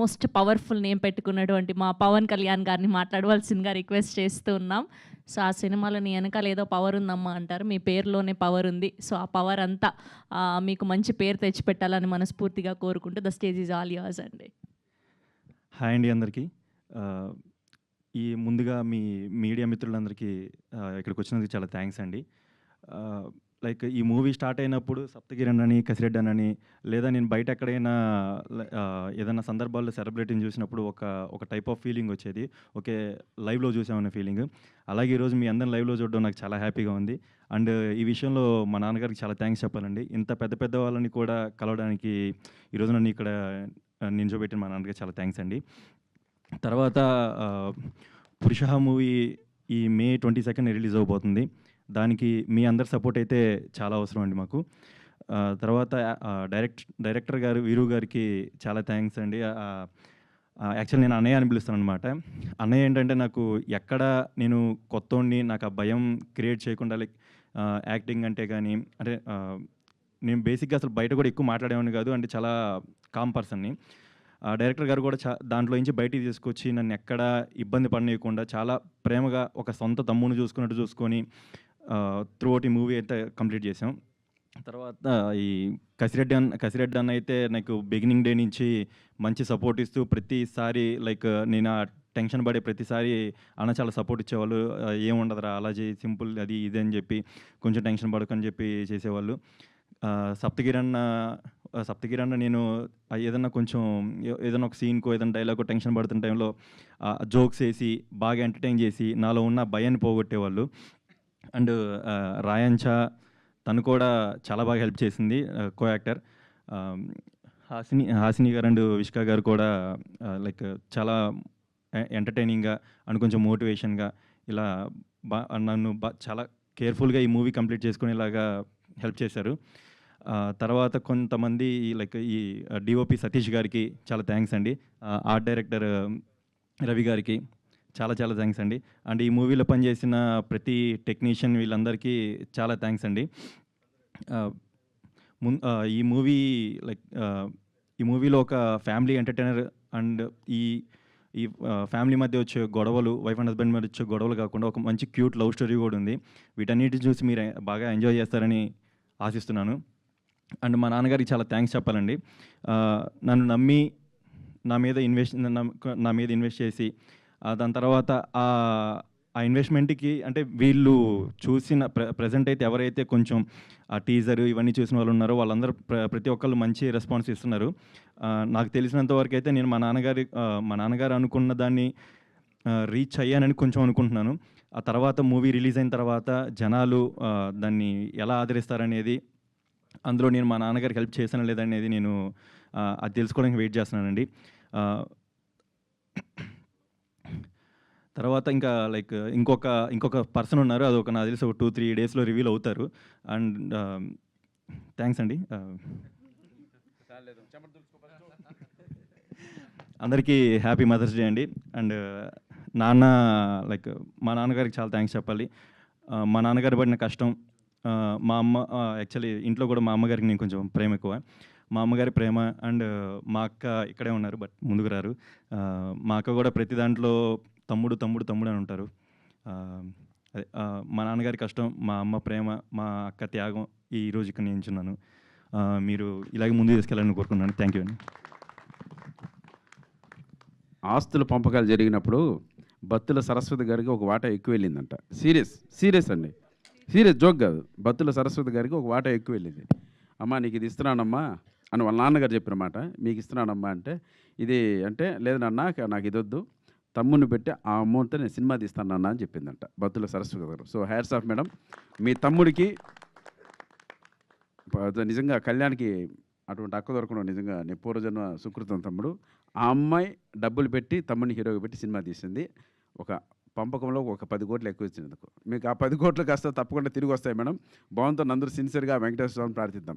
Most powerful name పెట్టుకున్నటువంటి మా పవన్ కళ్యాణ్ గారిని మాట్లాడవలసిందిగా రిక్వెస్ట్ చేస్తూ ఉన్నాం. సో ఆ సినిమాలో నీ వెనకాల ఏదో పవర్ ఉందమ్మా అంటారు, మీ పేరులోనే పవర్ ఉంది. సో ఆ పవర్ అంతా మీకు మంచి పేరు తెచ్చిపెట్టాలని మనస్ఫూర్తిగా కోరుకుంటూ the stage is all yours అండి. హాయ్ అండి అందరికీ. ఈ ముందుగా మీ మీడియా మిత్రులందరికీ ఇక్కడికి వచ్చినందుకు చాలా థ్యాంక్స్ అండి. లైక్ ఈ మూవీ స్టార్ట్ అయినప్పుడు సప్తగిరి అన్నని, కసిరెడ్డి అన్నని, లేదా నేను బయట ఎక్కడైనా ఏదైనా సందర్భాల్లో సెలబ్రిటీని చూసినప్పుడు ఒక టైప్ ఆఫ్ ఫీలింగ్ వచ్చేది. ఓకే, లైవ్లో చూసామనే ఫీలింగ్. అలాగే ఈరోజు మీ అందరిని లైవ్లో చూడడం నాకు చాలా హ్యాపీగా ఉంది. అండ్ ఈ విషయంలో మా నాన్నగారికి చాలా థ్యాంక్స్ చెప్పాలండి. ఇంత పెద్ద పెద్ద వాళ్ళని కూడా కలవడానికి ఈరోజు నన్ను ఇక్కడ నించోబెట్టిన మా నాన్నగారికి చాలా థ్యాంక్స్ అండి. తర్వాత పురుష మూవీ ఈ మే 22 రిలీజ్ అవబోతుంది. దానికి మీ అందరి సపోర్ట్ అయితే చాలా అవసరం అండి మాకు. తర్వాత డైరెక్టర్ గారు వీరు గారికి చాలా థ్యాంక్స్ అండి. యాక్చువల్లీ నేను అన్నయ్య అని పిలుస్తాను అనమాట. అన్నయ్య ఏంటంటే నాకు ఎక్కడ నేను కొత్తోడిని, నాకు ఆ భయం క్రియేట్ చేయకుండా లైక్ యాక్టింగ్ అంటే కానీ, అంటే నేను బేసిక్గా అసలు బయట కూడా ఎక్కువ మాట్లాడేవాడిని కాదు, అంటే చాలా కామ్ పర్సన్ని. డైరెక్టర్ గారు కూడా దాంట్లో నుంచి బయటికి తీసుకొచ్చి నన్ను ఎక్కడ ఇబ్బంది పడనీయకుండా చాలా ప్రేమగా ఒక సొంత తమ్ముని చూసుకున్నట్టు చూసుకొని త్రూ అవుట్ ఈ మూవీ అయితే కంప్లీట్ చేసాం. తర్వాత ఈ కసిరెడ్డి అన్న అయితే నాకు బిగినింగ్ డే నుంచి మంచి సపోర్ట్ ఇస్తూ ప్రతిసారి లైక్ నేను ఆ టెన్షన్ పడే ప్రతిసారి అన్న చాలా సపోర్ట్ ఇచ్చేవాళ్ళు. ఏముండదురా అలా చేయి, సింపుల్ అది ఇది అని చెప్పి కొంచెం టెన్షన్ పడకని చెప్పి చేసేవాళ్ళు. సప్తగిరి అన్న నేను ఏదన్నా కొంచెం ఏదైనా ఒక సీన్కో ఏదైనా డైలాగో టెన్షన్ పడుతున్న టైంలో జోక్స్ వేసి బాగా ఎంటర్టైన్ చేసి నాలో ఉన్న భయాన్ని పోగొట్టేవాళ్ళు. అండ్ రాయంచా తను కూడా చాలా బాగా హెల్ప్ చేసింది, కో యాక్టర్. హాసిని గారు అండ్ విష్కా గారు కూడా లైక్ చాలా ఎంటర్టైనింగ్గా అండ్ కొంచెం మోటివేషన్గా ఇలా నన్ను చాలా కేర్ఫుల్గా ఈ మూవీ కంప్లీట్ చేసుకునేలాగా హెల్ప్ చేశారు. తర్వాత కొంతమంది లైక్ ఈ డిఓపి సతీష్ గారికి చాలా థ్యాంక్స్ అండి. ఆర్ట్ డైరెక్టర్ రవి గారికి చాలా చాలా థ్యాంక్స్ అండి. అండ్ ఈ మూవీలో పనిచేసిన ప్రతి టెక్నీషియన్ వీళ్ళందరికీ చాలా థ్యాంక్స్ అండి. ఈ మూవీలో ఒక ఫ్యామిలీ ఎంటర్టైనర్ అండ్ ఈ ఫ్యామిలీ మధ్య వచ్చే గొడవలు, వైఫ్ అండ్ హస్బెండ్ మధ్య వచ్చే గొడవలు కాకుండా ఒక మంచి క్యూట్ లవ్ స్టోరీ కూడా ఉంది. వీటన్నిటిని చూసి మీరు బాగా ఎంజాయ్ చేస్తారని ఆశిస్తున్నాను. అండ్ మా నాన్నగారికి చాలా థ్యాంక్స్ చెప్పాలండి. నన్ను నమ్మి నా మీద ఇన్వెస్ట్ చేసి దాని తర్వాత ఆ ఇన్వెస్ట్మెంట్కి అంటే వీళ్ళు చూసిన ప్రజెంట్ అయితే ఎవరైతే కొంచెం ఆ టీజర్ ఇవన్నీ చూసిన వాళ్ళు ఉన్నారో వాళ్ళందరూ ప్రతి ఒక్కళ్ళు మంచి రెస్పాన్స్ ఇస్తున్నారు. నాకు తెలిసినంత వరకు అయితే నేను మా నాన్నగారు అనుకున్న దాన్ని రీచ్ అయ్యానని కొంచెం అనుకుంటున్నాను. ఆ తర్వాత మూవీ రిలీజ్ అయిన తర్వాత జనాలు దాన్ని ఎలా ఆదరిస్తారనేది, అందులో నేను మా నాన్నగారికి హెల్ప్ చేశాను లేదనేది నేను అది తెలుసుకోవడానికి వెయిట్ చేస్తున్నానండి. తర్వాత ఇంకా లైక్ ఇంకొక పర్సన్ ఉన్నారు, అది నాకు తెలిసి ఒక 2-3 డేస్లో రివీల్ అవుతారు. అండ్ థ్యాంక్స్ అండి. అందరికీ హ్యాపీ మదర్స్ డే అండి. అండ్ మా నాన్నగారికి చాలా థ్యాంక్స్ చెప్పాలి. మా నాన్నగారు పడిన కష్టం, మా అమ్మ యాక్చువల్లీ ఇంట్లో కూడా మా అమ్మగారికి నేను కొంచెం ప్రేమ ఎక్కువ. మా అమ్మగారి ప్రేమ అండ్ మా అక్క ఇక్కడే ఉన్నారు బట్ ముందుకు రారు. మా అక్క కూడా ప్రతి దాంట్లో తమ్ముడు అని ఉంటారు. అదే మా నాన్నగారి కష్టం, మా అమ్మ ప్రేమ, మా అక్క త్యాగం ఈ రోజు ఇక్కడ నించున్నాను. మీరు ఇలాగే ముందుకు తీసుకెళ్ళాలని కోరుకున్నాను. థ్యాంక్ యూ అండి. ఆస్తుల పంపకాలు జరిగినప్పుడు బత్తుల సరస్వతి గారికి ఒక వాటా ఎక్కువ వెళ్ళిందంట. సీరియస్ అండి, సీరియస్ జోక్ కాదు. బత్తుల సరస్వతి గారికి ఒక వాటా ఎక్కువ వెళ్ళింది. అమ్మా నీకు ఇది ఇస్తున్నానమ్మా అని వాళ్ళ నాన్నగారు చెప్పిన మాట. మీకు ఇస్తున్నానమ్మా అంటే ఇది అంటే లేదు నాన్న నాకు ఇది వద్దు, తమ్ముడిని పెట్టి ఆ అమౌంట్తో నేను సినిమా తీస్తానన్నా అని చెప్పిందంట బత్తుల సరస్వతి గారు. So hats off madam. మీ తమ్ముడికి నిజంగా కళ్యాణ్కి అటువంటి అక్క దొరకడం నిజంగా నీ పూర్వజన్మ సుకృతం తమ్ముడు. ఆ అమ్మాయి డబ్బులు పెట్టి తమ్ముడిని హీరోగా పెట్టి సినిమా తీసింది. ఒక పంపకంలో ఒక 10 కోట్లు ఎక్కువ ఇచ్చినందుకు మీకు ఆ 10 కోట్లు కాస్త తప్పకుండా తిరిగి వస్తాయి మేడం. బాగుంటుంది. అందరూ సిన్సియర్గా వెంకటేశ్వర స్వామిని ప్రార్థిద్దాం.